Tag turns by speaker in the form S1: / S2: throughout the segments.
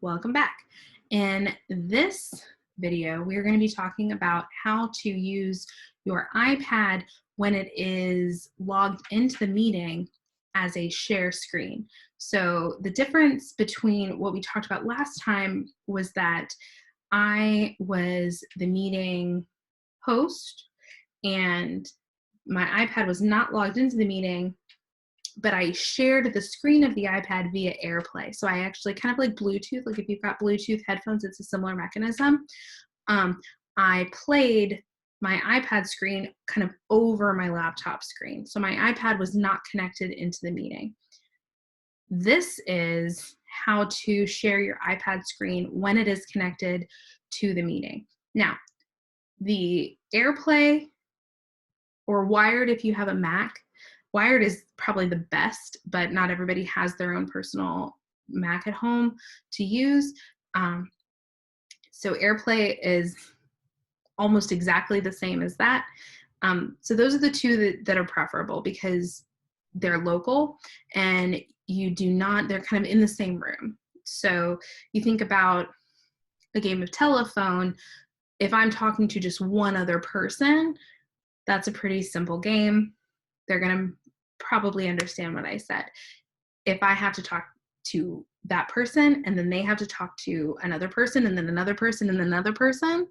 S1: Welcome back. In this video, we're going to be talking about how to use your iPad when it is logged into the meeting as a share screen. So the difference between what we talked about last time was that I was the meeting host and my iPad was not logged into the meeting, but I shared the screen of the iPad via Airplay. So I actually kind of like Bluetooth, like if you've got Bluetooth headphones, it's a similar mechanism. I played my iPad screen kind of over my laptop screen. So my iPad was not connected into the meeting. This is how to share your iPad screen when it is connected to the meeting. Now, the Airplay or wired if you have a Mac, wired is probably the best, but not everybody has their own personal Mac at home to use. So Airplay is almost exactly the same as that. So those are the two that are preferable because they're local and they're kind of in the same room. So you think about a game of telephone, if I'm talking to just one other person, that's a pretty simple game. They're going to probably understand what I said. If I have to talk to that person and then they have to talk to another person and then another person and another person,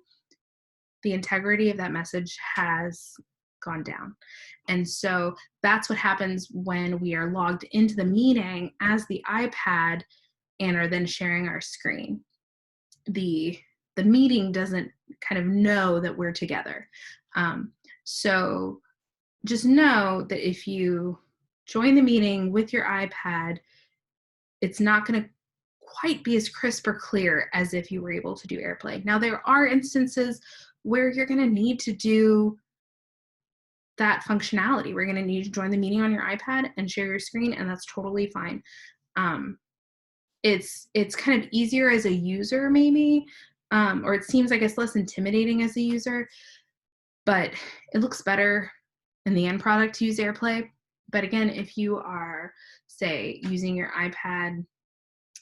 S1: the integrity of that message has gone down. And so that's what happens when we are logged into the meeting as the iPad and are then sharing our screen. The meeting doesn't kind of know that we're together. So just know that if you join the meeting with your iPad, it's not going to quite be as crisp or clear as if you were able to do Airplay. Now, there are instances where you're going to need to do that functionality. We're going to need to join the meeting on your iPad and share your screen, and that's totally fine. It's kind of easier as a user, maybe, or it seems, I guess, less intimidating as a user, but it looks better in the end product to use Airplay. But again, if you are, say, using your iPad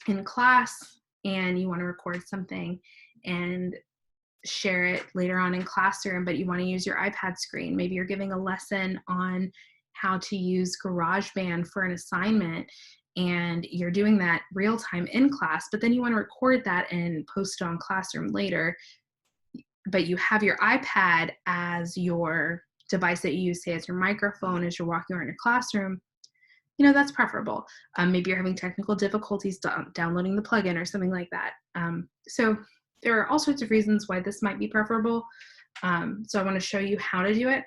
S1: in class and you want to record something and share it later on in classroom, but you want to use your iPad screen, maybe you're giving a lesson on how to use GarageBand for an assignment and you're doing that real time in class, but then you want to record that and post it on Classroom later, but you have your iPad as your device that you use, say, as your microphone as you're walking around your classroom, that's preferable. Maybe you're having technical difficulties downloading the plugin or something like that. So there are all sorts of reasons why this might be preferable. So I want to show you how to do it.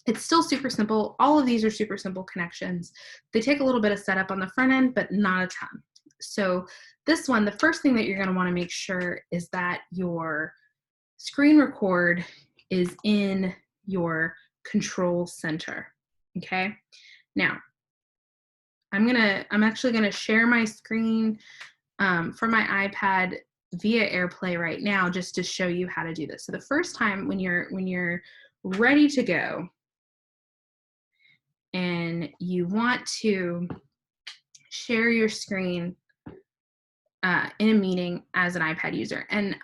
S1: It's still super simple. All of these are super simple connections. They take a little bit of setup on the front end, but not a ton. So this one, the first thing that you're going to want to make sure is that your screen record is in your control center. Okay. Now, I'm actually going to share my screen for my iPad via Airplay right now, just to show you how to do this. So the first time when you're ready to go and you want to share your screen in a meeting as an iPad user, and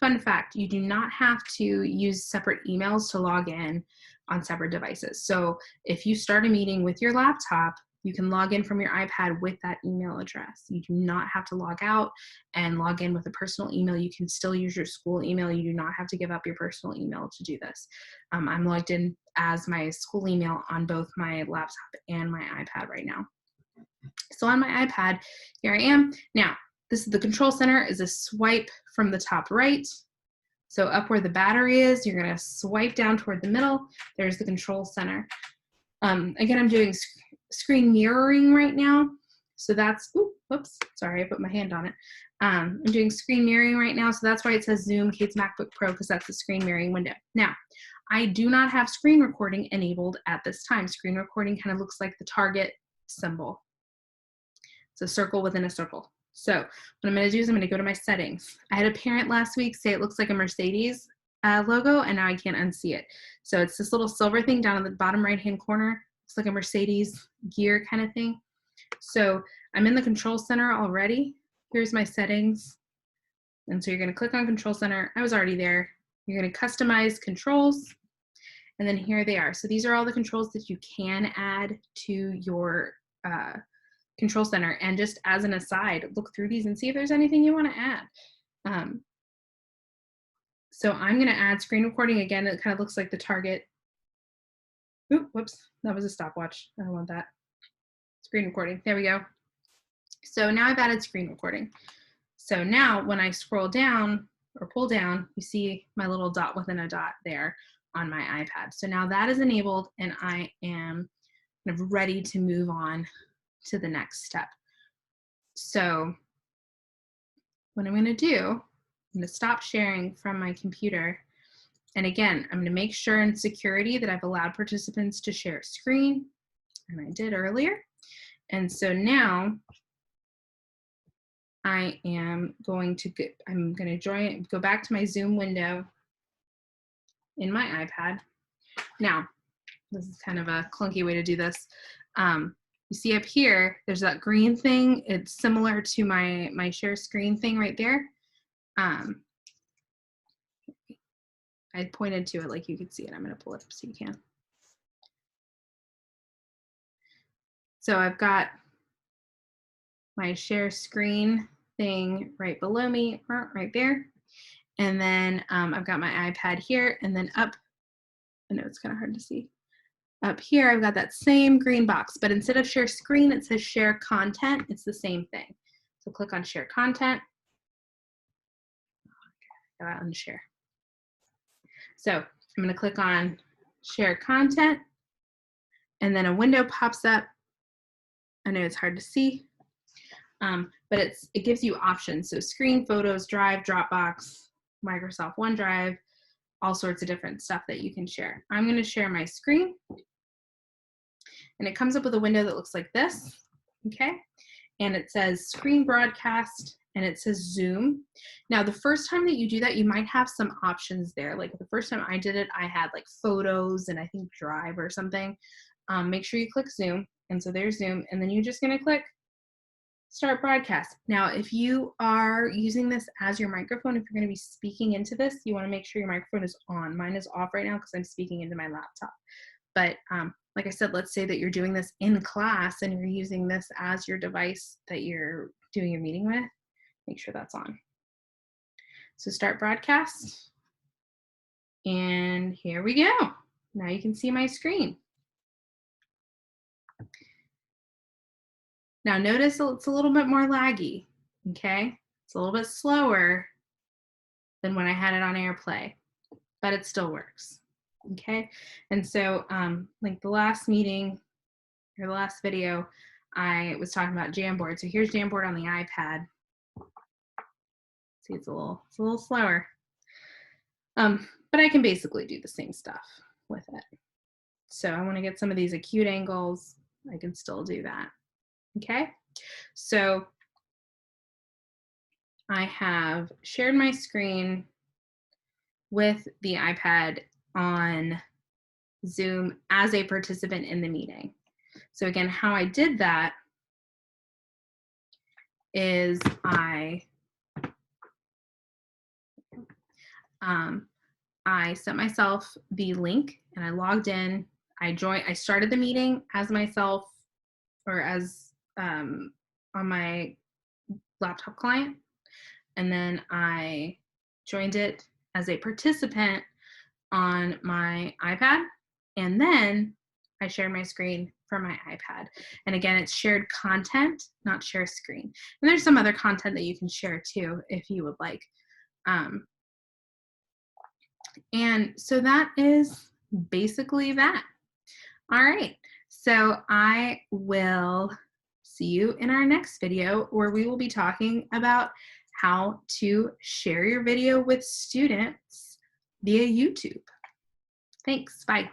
S1: fun fact, you do not have to use separate emails to log in on separate devices. So if you start a meeting with your laptop, you can log in from your iPad with that email address. You do not have to log out and log in with a personal email. You can still use your school email. You do not have to give up your personal email to do this. I'm logged in as my school email on both my laptop and my iPad right now. So on my iPad, here I am. Now, this is the control center, is a swipe from the top right. So up where the battery is, you're going to swipe down toward the middle. There's the control center. Again, I'm doing screen mirroring right now. So that's, whoops, sorry, I put my hand on it. I'm doing screen mirroring right now. So that's why it says Zoom Kate's MacBook Pro, because that's the screen mirroring window. Now, I do not have screen recording enabled at this time. Screen recording kind of looks like the target symbol. It's a circle within a circle. So what I'm going to do is I'm going to go to my settings. I had a parent last week say it looks like a Mercedes logo, and now I can't unsee it. So it's this little silver thing down in the bottom right-hand corner. It's like a Mercedes gear kind of thing. So I'm in the control center already. here's my settings. And so you're going to click on Control Center. I was already there. You're going to customize controls. And then here they are. So these are all the controls that you can add to your Control Center. And just as an aside, look through these and see if there's anything you want to add. So I'm going to add screen recording. Again, it kind of looks like the target. Ooh, whoops, that was a stopwatch. I don't want that. Screen recording. There we go. So now I've added screen recording. So now when I scroll down or pull down, you see my little dot within a dot there on my iPad. So now that is enabled and I am kind of ready to move on to the next step. So what I'm going to do, I'm going to stop sharing from my computer. And again, I'm going to make sure in security that I've allowed participants to share a screen. And I did earlier. And so now I am going to go back to my Zoom window in my iPad. Now, this is kind of a clunky way to do this. You see up here, there's that green thing. It's similar to my share screen thing right there. I pointed to it like you could see it. I'm going to pull it up so you can. So I've got my share screen thing right below me, right there. And then I've got my iPad here, and then up, I know it's kind of hard to see. Up here, I've got that same green box, but instead of share screen, it says share content. It's the same thing. So click on share content. Unshare. So I'm going to click on share content, and then a window pops up. I know it's hard to see, but it gives you options. So screen, photos, drive, Dropbox, Microsoft OneDrive, all sorts of different stuff that you can share. I'm going to share my screen, and it comes up with a window that looks like this, okay? And it says screen broadcast, and it says Zoom. Now, the first time that you do that, you might have some options there. Like the first time I did it, I had like photos and I think Drive or something. Make sure you click Zoom. And so there's Zoom, and then you're just going to click start broadcast. Now, if you are using this as your microphone, if you're going to be speaking into this, you want to make sure your microphone is on. Mine is off right now because I'm speaking into my laptop. But like I said, let's say that you're doing this in class and you're using this as your device that you're doing your meeting with, make sure that's on. So start broadcast. And here we go. Now you can see my screen. Now notice it's a little bit more laggy, okay? It's a little bit slower than when I had it on Airplay, but it still works, okay? And so like the last meeting or the last video, I was talking about Jamboard. So here's Jamboard on the iPad. See, it's a little slower, but I can basically do the same stuff with it. So I want to get some of these acute angles. I can still do that. Okay, so I have shared my screen with the iPad on Zoom as a participant in the meeting. So again, how I did that is I sent myself the link and I logged in. I started the meeting as myself or as on my laptop client, and then I joined it as a participant on my iPad, and then I shared my screen from my iPad. And again, it's shared content, not share screen. And there's some other content that you can share too if you would like. And so that is basically that. All right, so I will see you in our next video where we will be talking about how to share your video with students via YouTube. Thanks, bye.